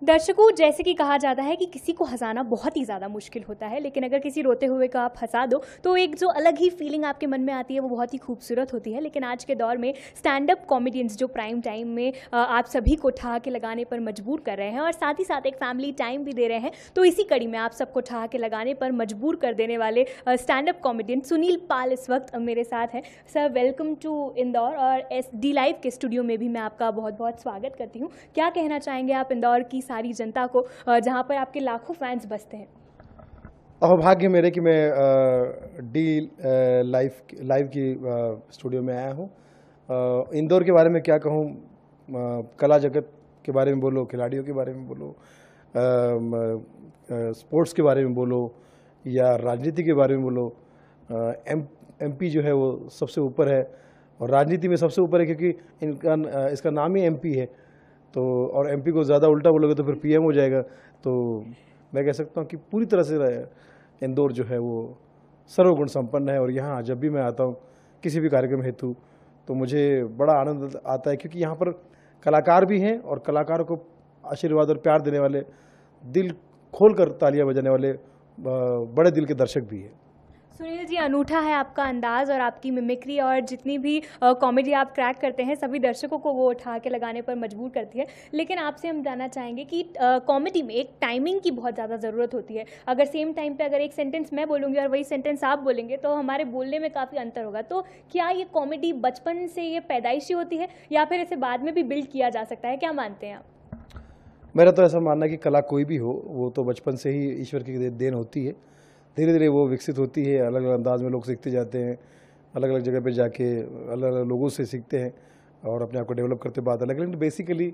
दर्शकों, जैसे कि कहा जाता है कि किसी को हंसाना बहुत ही ज़्यादा मुश्किल होता है, लेकिन अगर किसी रोते हुए को आप हंसा दो तो एक जो अलग ही फीलिंग आपके मन में आती है वो बहुत ही खूबसूरत होती है। लेकिन आज के दौर में स्टैंड अप कॉमेडियंस जो प्राइम टाइम में आप सभी को ठहाके लगाने पर मजबूर कर रहे हैं और साथ ही साथ एक फैमिली टाइम भी दे रहे हैं, तो इसी कड़ी में आप सबको ठहाके लगाने पर मजबूर कर देने वाले स्टैंड अप कॉमेडियन सुनील पाल इस वक्त मेरे साथ हैं। सर, वेलकम टू इंदौर और SD लाइव के स्टूडियो में भी मैं आपका बहुत बहुत स्वागत करती हूँ। क्या कहना चाहेंगे आप इंदौर की सारी जनता को, जहाँ पर आपके लाखों फैंस बसते हैं? अहोभाग्य मेरे कि मैं डी लाइव की स्टूडियो में आया हूँ। इंदौर के बारे में क्या कहूँ, कला जगत के बारे में बोलो, खिलाड़ियों के बारे में बोलो, स्पोर्ट्स के बारे में बोलो या राजनीति के बारे में बोलो, MP जो है वो सबसे ऊपर है और राजनीति में सबसे ऊपर है क्योंकि इसका नाम ही MP है। तो और MP को ज़्यादा उल्टा बोलोगे तो फिर PM हो जाएगा। तो मैं कह सकता हूँ कि पूरी तरह से इंदौर जो है वो सर्वगुण संपन्न है और यहाँ जब भी मैं आता हूँ किसी भी कार्यक्रम हेतु तो मुझे बड़ा आनंद आता है क्योंकि यहाँ पर कलाकार भी हैं और कलाकारों को आशीर्वाद और प्यार देने वाले, दिल खोल कर तालियां बजाने वाले बड़े दिल के दर्शक भी हैं। सुनील जी, अनूठा है आपका अंदाज़ और आपकी मिमिक्री और जितनी भी कॉमेडी आप क्रैक करते हैं सभी दर्शकों को वो उठा के लगाने पर मजबूर करती है। लेकिन आपसे हम जानना चाहेंगे कि कॉमेडी में एक टाइमिंग की बहुत ज़्यादा ज़रूरत होती है। अगर सेम टाइम पे अगर एक सेंटेंस मैं बोलूँगी और वही सेंटेंस आप बोलेंगे तो हमारे बोलने में काफ़ी अंतर होगा। तो क्या ये कॉमेडी बचपन से ये पैदाइशी होती है या फिर इसे बाद में भी बिल्ड किया जा सकता है? क्या मानते हैं आप? मेरा तो ऐसा मानना है कि कला कोई भी हो वो तो बचपन से ही ईश्वर की देन होती है। धीरे धीरे वो विकसित होती है, अलग अलग अंदाज में लोग सीखते जाते हैं, अलग अलग जगह पे जाके अलग अलग लोगों से सीखते हैं और अपने आप को डेवलप करते बात अलग। लेकिन बेसिकली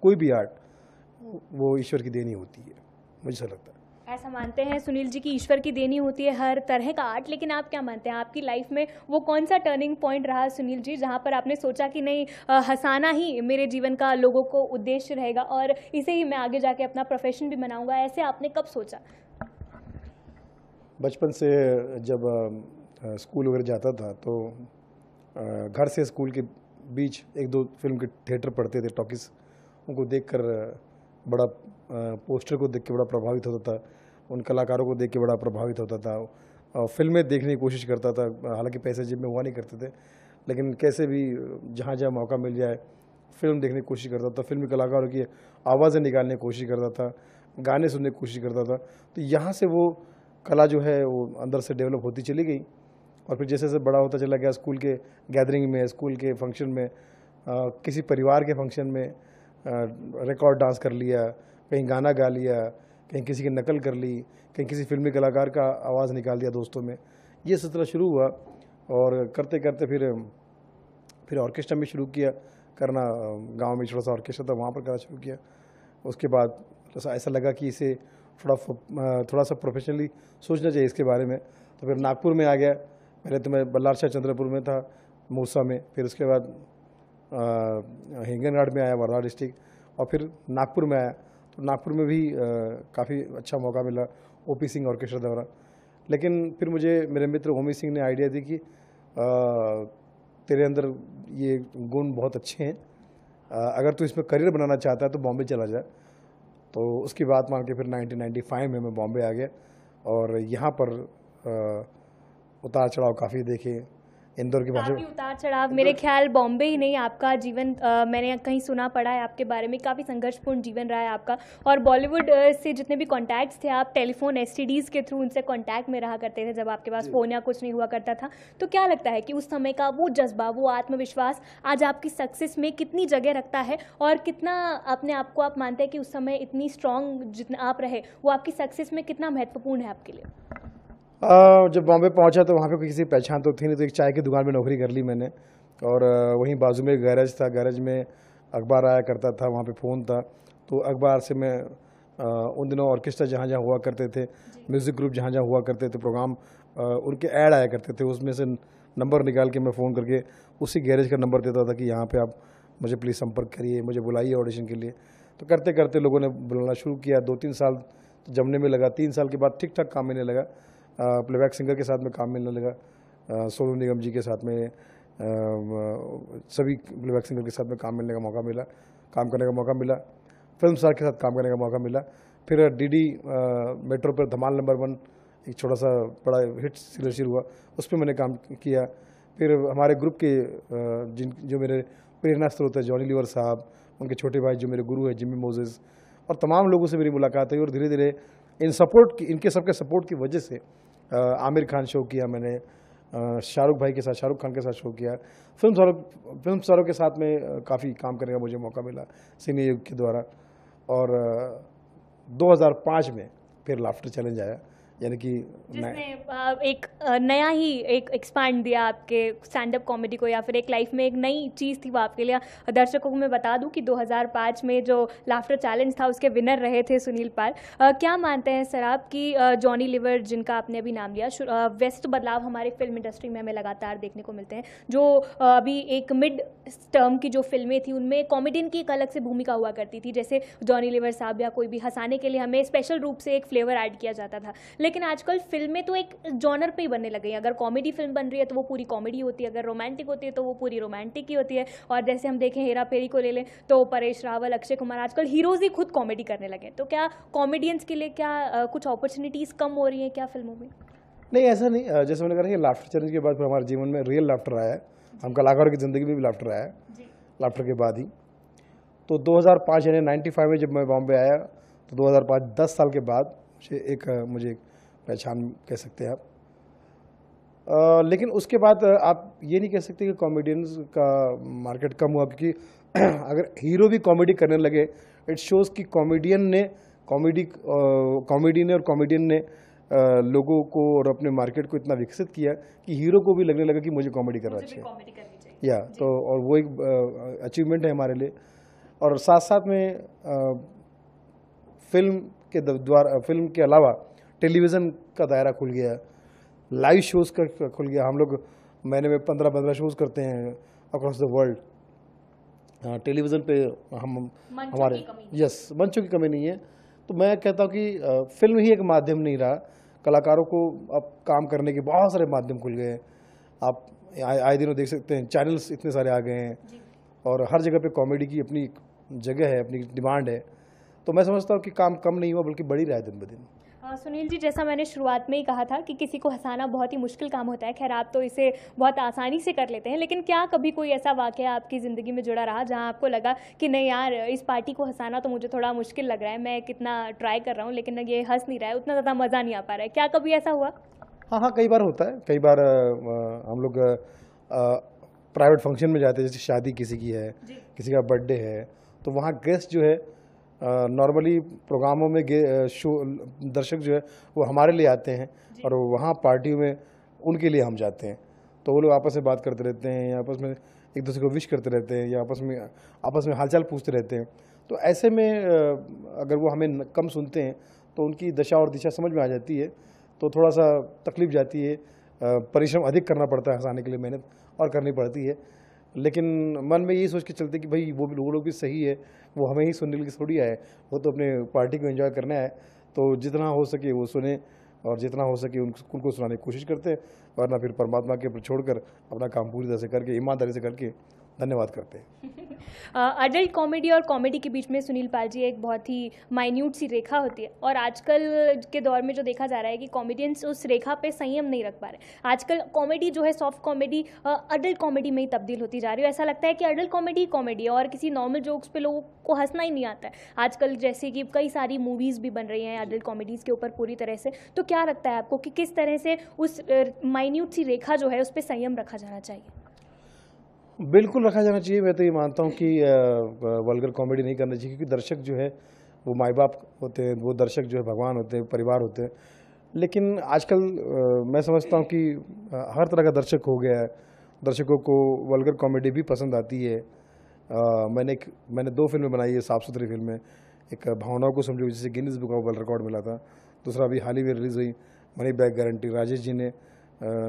कोई भी आर्ट वो ईश्वर की देन ही होती है, मुझे ऐसा लगता है। ऐसा मानते हैं सुनील जी की ईश्वर की देनी होती है हर तरह का आर्ट। लेकिन आप क्या मानते हैं, आपकी लाइफ में वो कौन सा टर्निंग पॉइंट रहा सुनील जी जहां पर आपने सोचा कि नहीं, हंसाना ही मेरे जीवन का लोगों को उद्देश्य रहेगा और इसे ही मैं आगे जाके अपना प्रोफेशन भी बनाऊंगा? ऐसे आपने कब सोचा? बचपन से जब स्कूल वगैरह जाता था तो घर से स्कूल के बीच एक दो फिल्म के थिएटर पड़ते थे, टॉकीज, उनको देखकर बड़ा पोस्टर को देख के बड़ा प्रभावित होता था, उन कलाकारों को देख के बड़ा प्रभावित होता था, फिल्में देखने की कोशिश करता था। हालांकि पैसे जेब में हुआ नहीं करते थे, लेकिन कैसे भी जहाँ जहाँ मौका मिल जाए फिल्म देखने की कोशिश करता था, फिल्मी कलाकारों की आवाज़ें निकालने की कोशिश करता था, गाने सुनने की कोशिश करता था। तो यहाँ से वो कला जो है वो अंदर से डेवलप होती चली गई और फिर जैसे जैसे बड़ा होता चला गया, स्कूल के गैदरिंग में, स्कूल के फंक्शन में, किसी परिवार के फंक्शन में रिकॉर्ड डांस कर लिया, कहीं गाना गा लिया, कहीं किसी की नकल कर ली, कहीं किसी फिल्मी कलाकार का आवाज़ निकाल दिया दोस्तों में। ये सिलसिला शुरू हुआ और करते करते फिर ऑर्केस्ट्रा में शुरू किया करना। गांव में छोटा सा ऑर्केस्ट्रा था, वहाँ पर करना शुरू किया। उसके बाद ऐसा लगा कि इसे थोड़ा सा प्रोफेशनली सोचना चाहिए इसके बारे में। तो फिर नागपुर में आ गया। पहले तो मैं बल्लारशाह चंद्रपुर में था, मूसा में, फिर उसके बाद हिंगनघाट में आया, वर्धा डिस्ट्रिक्ट, और फिर नागपुर में आया। तो नागपुर में भी काफ़ी अच्छा मौका मिला OP सिंह ऑर्केस्ट्रा द्वारा। लेकिन फिर मुझे मेरे मित्र होमी सिंह ने आइडिया दी कि तेरे अंदर ये गुण बहुत अच्छे हैं, अगर तू इसमें करियर बनाना चाहता है तो बॉम्बे चला जा। तो उसकी बात मान के फिर 1995 में मैं बॉम्बे आ गया और यहाँ पर उतार चढ़ाव काफ़ी देखे। इंदौर की भाषा काफ़ी उतार चढ़ाव, मेरे ख्याल बॉम्बे ही नहीं, आपका जीवन मैंने कहीं सुना पड़ा है आपके बारे में, काफ़ी संघर्षपूर्ण जीवन रहा है आपका। और बॉलीवुड से जितने भी कॉन्टैक्ट्स थे, आप टेलीफोन STDs के थ्रू उनसे कॉन्टैक्ट में रहा करते थे जब आपके पास फ़ोन या कुछ नहीं हुआ करता था। तो क्या लगता है कि उस समय का वो जज्बा, वो आत्मविश्वास आज आपकी सक्सेस में कितनी जगह रखता है और कितना अपने आप को आप मानते हैं कि उस समय इतनी स्ट्रॉन्ग जितना आप रहे वो आपकी सक्सेस में कितना महत्वपूर्ण है आपके लिए? जब बॉम्बे पहुंचा तो वहाँ पे किसी पहचान तो थी नहीं, तो एक चाय की दुकान में नौकरी कर ली मैंने और वहीं बाजू में गैरेज था, गैरेज में अखबार आया करता था, वहाँ पे फ़ोन था। तो अखबार से मैं उन दिनों ऑर्केस्ट्रा जहाँ जहाँ हुआ करते थे, म्यूज़िक ग्रुप जहाँ जहाँ हुआ करते थे, प्रोग्राम, उनके ऐड आया करते थे, उसमें से नंबर निकाल के मैं फ़ोन करके उसी गैरेज का नंबर देता था कि यहाँ पर आप मुझे प्लीज़ संपर्क करिए, मुझे बुलाइए ऑडिशन के लिए। तो करते करते लोगों ने बुलाना शुरू किया। 2-3 साल जमने में लगा। 3 साल के बाद ठीक ठाक काम मिलने लगा, प्लेबैक सिंगर के साथ में काम मिलने लगा, सोनू निगम जी के साथ में, सभी प्लेबैक सिंगर के साथ में काम करने का मौका मिला। फिल्म स्टार के साथ काम करने का मौका मिला। फिर डीडी मेट्रो पर धमाल नंबर 1 एक छोटा सा बड़ा हिट सीरियल शुरू हुआ, उस पर मैंने काम किया। फिर हमारे ग्रुप के जो मेरे प्रेरणा स्रोत है जॉनी लीवर साहब, उनके छोटे भाई जो मेरे गुरु हैं जिमी मोजेस, और तमाम लोगों से मेरी मुलाकात हुई। और धीरे धीरे इनके सबके सपोर्ट की वजह से आमिर खान शो किया मैंने, शाहरुख भाई के साथ, शाहरुख खान के साथ शो किया। फिल्म स्टारों के साथ में काफ़ी काम करने का मुझे मौका मिला सिने युग के द्वारा। और 2005 में फिर लाफ्टर चैलेंज आया, यानी कि जिसने एक नया ही एक एक्सपांड दिया आपके स्टैंड अप कॉमेडी को, या फिर एक लाइफ में एक नई चीज़ थी वो आपके लिए। दर्शकों को मैं बता दूं कि 2005 में जो लाफ्टर चैलेंज था उसके विनर रहे थे सुनील पाल। क्या मानते हैं सर आप कि जॉनी लीवर जिनका आपने अभी नाम लिया, वैसे तो बदलाव हमारे फिल्म इंडस्ट्री में हमें लगातार देखने को मिलते हैं, जो अभी एक मिड टर्म की जो फिल्में थी उनमें कॉमेडियन की एक अलग से भूमिका हुआ करती थी, जैसे जॉनी लीवर साहब या कोई भी हंसाने के लिए हमें स्पेशल रूप से एक फ्लेवर ऐड किया जाता था। लेकिन आजकल फिल्में तो एक जॉनर पे ही बनने लगे हैं। अगर कॉमेडी फिल्म बन रही है तो वो पूरी कॉमेडी होती है, अगर रोमांटिक होती है तो वो पूरी रोमांटिक ही होती है। और जैसे हम देखें हेरा फेरी को ले लें तो परेश रावल, अक्षय कुमार, आजकल हीरोज ही खुद कॉमेडी करने लगे। तो क्या कॉमेडियंस के लिए क्या कुछ अपॉर्चुनिटीज़ कम हो रही हैं क्या फिल्मों में? नहीं, ऐसा नहीं। जैसे मैंने कहा कि लाफ्टर चैलेंज के बाद फिर हमारे जीवन में रियल लाफ्टर आया है, हम कलाकारों की ज़िंदगी में भी लाफ्टर आया है लाफ्टर के बाद ही। तो 2005 यानी 95 में जब मैं बॉम्बे आया तो 2005 10 साल के बाद मुझे एक पहचान कह सकते हैं आप। लेकिन उसके बाद आप ये नहीं कह सकते कि कॉमेडियंस का मार्केट कम हुआ, क्योंकि अगर हीरो भी कॉमेडी करने लगे, इट शोज़ कि कॉमेडी ने और कॉमेडियन ने लोगों को और अपने मार्केट को इतना विकसित किया कि हीरो को भी लगने लगा कि मुझे कॉमेडी करना चाहिए। या तो और वो एक अचीवमेंट है हमारे लिए। और साथ साथ में फिल्म के अलावा टेलीविज़न का दायरा खुल गया, लाइव शोज़ का खुल गया। हम लोग महीने में 15 शोज़ करते हैं अक्रॉस द वर्ल्ड टेलीविज़न पे। हमारे मंचों की कमी नहीं है। तो मैं कहता हूँ कि फिल्म ही एक माध्यम नहीं रहा, कलाकारों को अब काम करने के बहुत सारे माध्यम खुल गए हैं। आप आए दिनों देख सकते हैं, चैनल्स इतने सारे आ गए हैं और हर जगह पे कॉमेडी की अपनी जगह है, अपनी डिमांड है। तो मैं समझता हूँ कि काम कम नहीं हुआ बल्कि बढ़ ही रहा है दिन ब दिन। सुनील जी, जैसा मैंने शुरुआत में ही कहा था कि किसी को हंसाना बहुत ही मुश्किल काम होता है, खैर आप तो इसे बहुत आसानी से कर लेते हैं, लेकिन क्या कभी कोई ऐसा वाकया आपकी ज़िंदगी में जुड़ा रहा जहां आपको लगा कि नहीं यार, इस पार्टी को हंसाना तो मुझे थोड़ा मुश्किल लग रहा है, मैं कितना ट्राई कर रहा हूं लेकिन ये हंस नहीं रहा है, उतना ज़्यादा मज़ा नहीं आ पा रहा है, क्या कभी ऐसा हुआ? हाँ, कई बार होता है। कई बार हम लोग प्राइवेट फंक्शन में जाते हैं, जैसे शादी किसी की है, किसी का बर्थडे है, तो वहाँ गेस्ट जो है नॉर्मली प्रोग्रामों में दर्शक जो है वो हमारे लिए आते हैं और वहाँ पार्टियों में उनके लिए हम जाते हैं। तो वो लोग आपस में बात करते रहते हैं या आपस में एक दूसरे को विश करते रहते हैं या आपस में हालचाल पूछते रहते हैं। तो ऐसे में अगर वो हमें कम सुनते हैं तो उनकी दशा और दिशा समझ में आ जाती है, तो थोड़ा सा तकलीफ जाती है, परिश्रम अधिक करना पड़ता है हंसाने के लिए, मेहनत और करनी पड़ती है। लेकिन मन में यही सोच के चलते कि भाई वो लोग भी सही है, वो हमें ही सुनने के लिए थोड़ी आए, वो तो अपने पार्टी को एंजॉय करना है। तो जितना हो सके वो सुने और जितना हो सके उनको सुनाने की कोशिश करते हैं, वरना फिर परमात्मा के ऊपर छोड़कर अपना काम पूरी तरह से करके ईमानदारी से करके धन्यवाद करते हैं। अडल्ट कॉमेडी और कॉमेडी के बीच में सुनील पाल जी एक बहुत ही माइन्यूट सी रेखा होती है, और आजकल के दौर में जो देखा जा रहा है कि कॉमेडियंस उस रेखा पे संयम नहीं रख पा रहे। आजकल कॉमेडी जो है सॉफ्ट कॉमेडी अडल्ट कॉमेडी में ही तब्दील होती जा रही है। ऐसा लगता है कि अडल्ट कॉमेडी है और किसी नॉर्मल जोक्स पे लोगों को हंसना ही नहीं आता है। आजकल जैसे कि कई सारी मूवीज़ भी बन रही हैं अडल्ट कॉमेडीज़ के ऊपर पूरी तरह से। तो क्या लगता है आपको कि किस तरह से उस माइन्यूट सी रेखा जो है उस पर संयम रखा जाना चाहिए? बिल्कुल रखा जाना चाहिए। मैं तो ये मानता हूँ कि वल्गर कॉमेडी नहीं करना चाहिए, क्योंकि दर्शक जो है वो माँ बाप होते हैं, वो दर्शक जो है भगवान होते हैं, परिवार होते हैं। लेकिन आजकल मैं समझता हूँ कि हर तरह का दर्शक हो गया है। दर्शकों को वल्गर कॉमेडी भी पसंद आती है। मैंने 2 फिल्में बनाई है, साफ़ सुथरी फिल्में। एक भावनाओं को समझो, जिसे Guinness book of world record मिला था। दूसरा अभी हाल ही में रिलीज़ हुई money back guarantee, Rajesh ji ने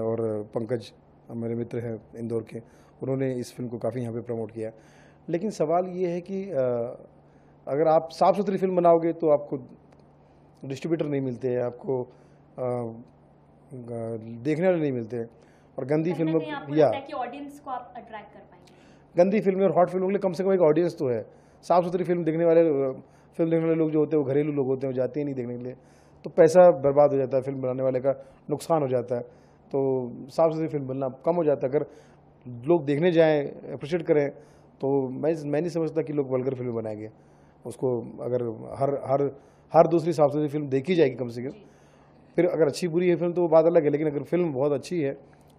और पंकज मेरे मित्र हैं इंदौर के, उन्होंने इस फिल्म को काफ़ी यहाँ पे प्रमोट किया। लेकिन सवाल ये है कि अगर आप साफ़ सुथरी फिल्म बनाओगे तो आपको डिस्ट्रीब्यूटर नहीं मिलते हैं, आपको देखने वाले नहीं मिलते हैं, और गंदी फिल्म या ऑडियंस को आप अट्रैक्ट कर पाएंगे। गंदी फिल्में और हॉट फिल्मों के लिए कम से कम एक ऑडियंस तो है। साफ़ सुथरी फिल्म देखने वाले फिल्म देखने वाले लोग जो होते हैं वो घरेलू लोग होते हैं, वो जाते ही नहीं देखने के लिए, तो पैसा बर्बाद हो जाता है, फिल्म बनाने वाले का नुकसान हो जाता है। तो साफ सुथरी फिल्म बनना कम हो जाता है। अगर लोग देखने जाएँ, अप्रिशिएट करें, तो मैं नहीं समझता कि लोग वल्गर फिल्म बनाएंगे। उसको अगर हर दूसरी साफ सुथरी फिल्म देखी जाएगी कम से कम, फिर अगर अच्छी बुरी है फिल्म तो वो बात अलग है, लेकिन अगर फिल्म बहुत अच्छी है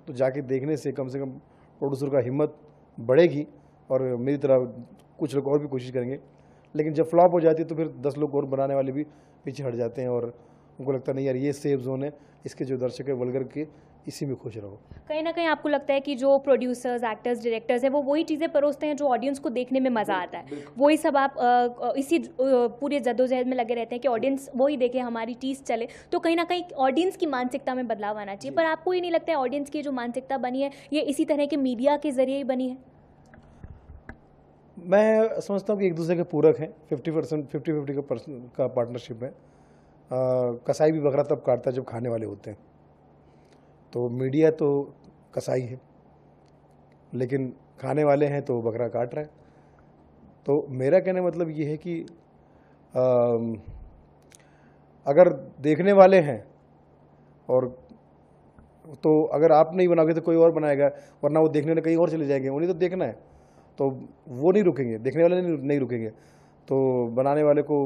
तो जाके देखने से कम प्रोड्यूसर का हिम्मत बढ़ेगी और मेरी तरह कुछ लोग और भी कोशिश करेंगे। लेकिन जब फ्लॉप हो जाती है तो फिर 10 लोग और बनाने वाले भी पीछे हट जाते हैं और उनको लगता नहीं यार ये सेफ जोन है, इसके जो दर्शक है वल्गर के, इसी में खुश रहो। कहीं ना कहीं आपको लगता है कि जो प्रोड्यूसर्स, एक्टर्स, डायरेक्टर्स हैं वो वही चीज़ें परोसते हैं जो ऑडियंस को देखने में मज़ा आता है, वही सब आप इसी पूरे जद्दोजहद में लगे रहते हैं कि ऑडियंस वही देखे, हमारी चीज़ चले। तो कहीं ना कहीं ऑडियंस की मानसिकता में बदलाव आना चाहिए, पर आपको ये नहीं लगता है ऑडियंस की जो मानसिकता बनी है ये इसी तरह के मीडिया के जरिए ही बनी है? मैं समझता हूँ कि एक दूसरे के पूरक हैं, 50-50 का पार्टनरशिप है। कसाई भी बकरा तब काटता है जब खाने वाले होते हैं, तो मीडिया तो कसाई है लेकिन खाने वाले हैं तो बकरा काट रहा है। तो मेरा कहने मतलब ये है कि अगर देखने वाले हैं और तो अगर आप नहीं बनाओगे तो कोई और बनाएगा, वरना वो देखने वाले कहीं और चले जाएंगे, उन्हें तो देखना है, तो वो नहीं रुकेंगे, देखने वाले नहीं रुकेंगे। तो बनाने वाले को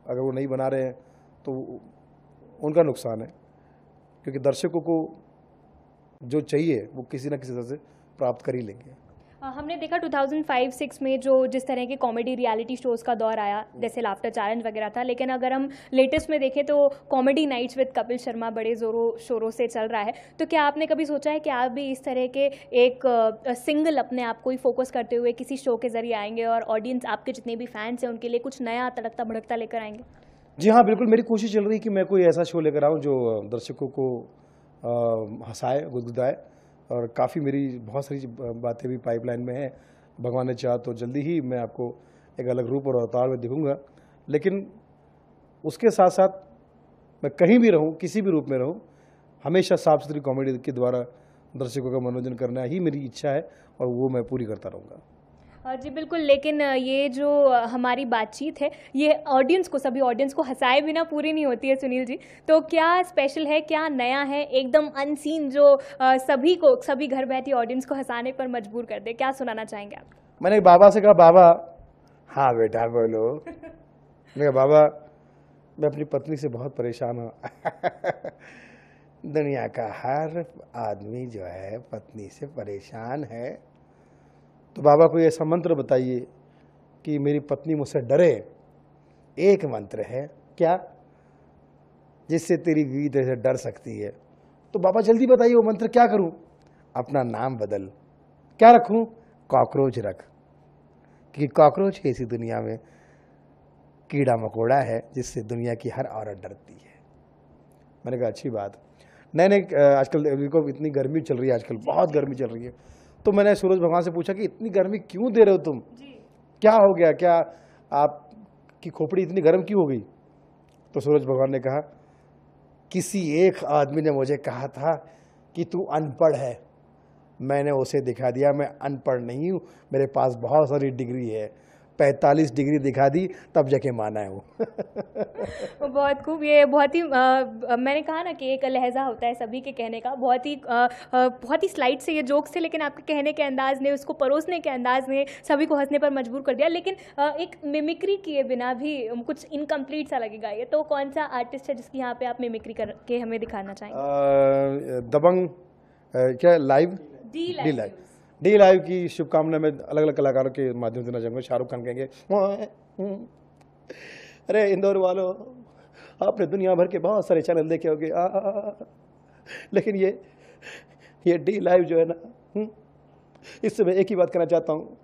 अगर वो नहीं बना रहे हैं तो उनका नुकसान है, क्योंकि दर्शकों को जो चाहिए वो किसी ना किसी तरह से प्राप्त कर ही लेंगे। हमने देखा 2005-6 में जो जिस तरह के कॉमेडी रियलिटी शोज़ का दौर आया, जैसे लाफ्टर चैलेंज वगैरह था, लेकिन अगर हम लेटेस्ट में देखें तो comedy nights with Kapil Sharma बड़े ज़ोरों शोरों से चल रहा है। तो क्या आपने कभी सोचा है कि आप भी इस तरह के एक सिंगल अपने आप को ही फोकस करते हुए किसी शो के जरिए आएंगे और ऑडियंस, आपके जितने भी फैंस हैं, उनके लिए कुछ नया तड़कता भड़कता लेकर आएंगे? जी हाँ, बिल्कुल मेरी कोशिश चल रही है कि मैं कोई ऐसा शो लेकर आऊँ जो दर्शकों को हंसाए, गुदगुदाए, और काफ़ी मेरी बहुत सारी बातें भी पाइपलाइन में हैं। भगवान ने चाहा तो जल्दी ही मैं आपको एक अलग रूप और अवतार में दिखूंगा। लेकिन उसके साथ साथ मैं कहीं भी रहूं, किसी भी रूप में रहूं, हमेशा साफ सुथरी कॉमेडी के द्वारा दर्शकों का मनोरंजन करना ही मेरी इच्छा है और वो मैं पूरी करता रहूँगा। जी बिल्कुल, लेकिन ये जो हमारी बातचीत है ये ऑडियंस को, सभी ऑडियंस को हंसाए बिना पूरी नहीं होती है सुनील जी। तो क्या स्पेशल है, क्या नया है, एकदम अनसीन जो सभी घर बैठी ऑडियंस को हंसाने पर मजबूर कर दे? क्या सुनाना चाहेंगे आप? मैंने बाबा से कहा, बाबा, हाँ बेटा बोलो। मैंने कहा बाबा, मैं अपनी पत्नी से बहुत परेशान हूँ। दुनिया का हर आदमी जो है पत्नी से परेशान है, तो बाबा कोई ऐसा मंत्र बताइए कि मेरी पत्नी मुझसे डरे। एक मंत्र है क्या जिससे तेरी बीवी तेरे से डर सकती है? तो बाबा जल्दी बताइए वो मंत्र क्या करूं? अपना नाम बदल, क्या रखूं? कॉकरोच रख, क्योंकि कॉकरोच ऐसी दुनिया में कीड़ा मकोड़ा है जिससे दुनिया की हर औरत डरती है। मैंने कहा अच्छी बात। नए आजकल देखो इतनी गर्मी चल रही है, आजकल बहुत गर्मी चल रही है, तो मैंने सूरज भगवान से पूछा कि इतनी गर्मी क्यों दे रहे हो तुम? क्या हो गया, क्या आपकी खोपड़ी इतनी गर्म क्यों हो गई? तो सूरज भगवान ने कहा, किसी एक आदमी ने मुझे कहा था कि तू अनपढ़ है, मैंने उसे दिखा दिया मैं अनपढ़ नहीं हूँ, मेरे पास बहुत सारी डिग्री है, 45 डिग्री दिखा दी तब जाके माना है वो। बहुत खूब। ये बहुत ही मैंने कहा ना कि एक लहजा होता है सभी के कहने का, बहुत ही स्लाइड से ये जोक्स थे, लेकिन आपके कहने के अंदाज ने, उसको परोसने के अंदाज ने सभी को हंसने पर मजबूर कर दिया। लेकिन एक मिमिक्री किए बिना भी कुछ इनकम्प्लीट सा लगेगा ये, तो कौन सा आर्टिस्ट है जिसकी यहाँ पे आप मिमिक्री करके हमें दिखाना चाहेंगे? दबंग क्या लाइव, डी लाइव की शुभकामना मैं अलग अलग कलाकारों के माध्यम से देना चाहूँगा। शाहरुख खान कहेंगे, अरे इंदौर वालों, आपने दुनिया भर के बहुत सारे चैनल देखे होंगे, लेकिन ये डी लाइव जो है ना, इससे मैं एक ही बात कहना चाहता हूँ,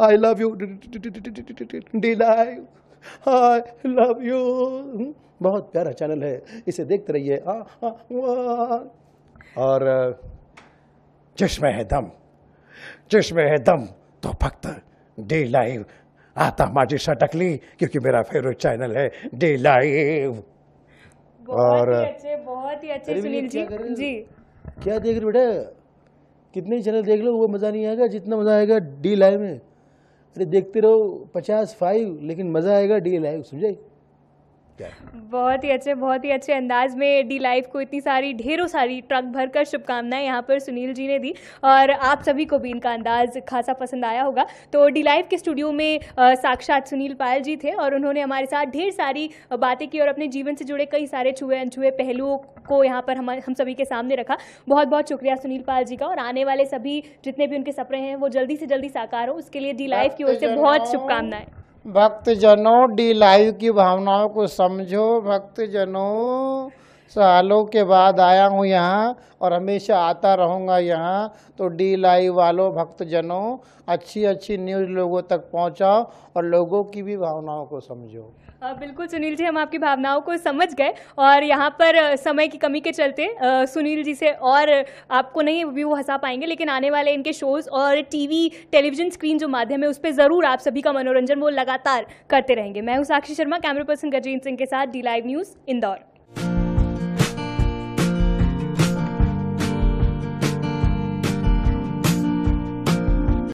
I love U D live, I love you. बहुत प्यारा चैनल है, इसे देखते रहिए। और चश्मे है दम, चश्मे है दम तो फक्त डी लाइव आता माझी सटकली, क्योंकि मेरा फेवरेट चैनल है डी लाइव। और बहुत ही अच्छे सुनील जी। जी क्या देख रहे बेटा, कितने चैनल देख लो वो मज़ा नहीं आएगा जितना मज़ा आएगा डी लाइव में। अरे देखते रहो 50-5, लेकिन मज़ा आएगा डी लाइव, समझे क्या? बहुत ही अच्छे अंदाज में डी लाइव को इतनी सारी ढेरों सारी ट्रक भरकर शुभकामनाएं यहाँ पर सुनील जी ने दी और आप सभी को भी इनका अंदाज खासा पसंद आया होगा। तो डी लाइव के स्टूडियो में साक्षात सुनील पायल जी थे और उन्होंने हमारे साथ ढेर सारी बातें की और अपने जीवन से जुड़े कई सारे छुए अनछुए पहलुओं को यहाँ पर हम सभी के सामने रखा। बहुत बहुत शुक्रिया सुनील पायल जी का, और आने वाले सभी जितने भी उनके सपने हैं वो जल्दी से जल्दी साकार हो, उसके लिए डी लाइव की ओर से बहुत शुभकामनाएं। भक्तजनों, डी लाइव की भावनाओं को समझो। भक्तजनों, सालों के बाद आया हूँ यहाँ और हमेशा आता रहूँगा यहाँ। तो डी लाइव वालों, भक्तजनों, अच्छी अच्छी न्यूज़ लोगों तक पहुँचाओ और लोगों की भी भावनाओं को समझो। बिल्कुल सुनील जी, हम आपकी भावनाओं को समझ गए और यहाँ पर समय की कमी के चलते सुनील जी से और आपको नहीं भी वो हंसा पाएंगे, लेकिन आने वाले इनके शोज़ और टेलीविज़न स्क्रीन जो माध्यम है उस पर ज़रूर आप सभी का मनोरंजन वो लगातार करते रहेंगे। मैं हूँ साक्षी शर्मा, कैमरा पर्सन गजेंद्र सिंह के साथ, डी लाइव न्यूज़, इंदौर।